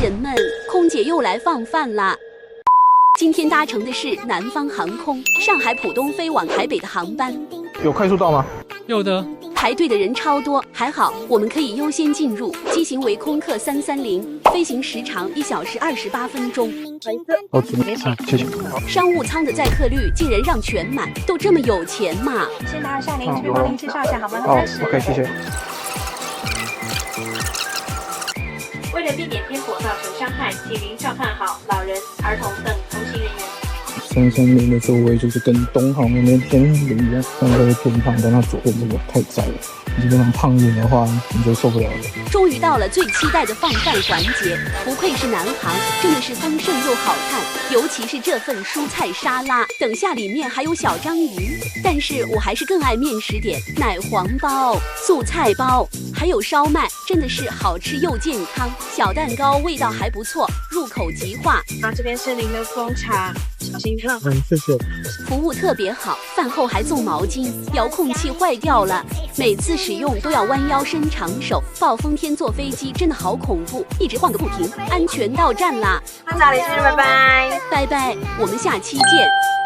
人们，空姐又来放饭啦！今天搭乘的是南方航空上海浦东飞往台北的航班，有快速道吗？有的。排队的人超多，还好我们可以优先进入。机型为空客330，飞行时长1小时28分钟。好，谢谢。商务舱的载客率竟然让全满，都这么有钱嘛？先拿下您，帮您介绍一下航班的好开始。，OK， 谢谢。为了避免天火造成伤害，请您照看好老人、儿童等同行人员。330的座位就是跟东航那边天人一样，但都是偏胖，但它左边这个太窄了，基本上胖一点的话你就受不了了。终于到了最期待的放饭环节，不愧是南航，真的是丰盛又好看，尤其是这份蔬菜沙拉，等下里面还有小章鱼。但是我还是更爱面食点，奶黄包、素菜包，还有烧麦，真的是好吃又健康。小蛋糕味道还不错，入口即化。这边是您的蜂茶，小心烫。谢谢。服务特别好，饭后还送毛巾，遥控器坏掉了，每次使用都要弯腰伸长手。暴风天坐飞机真的好恐怖，一直晃个不停。安全到站啦！那早点去，拜拜。拜拜，我们下期见。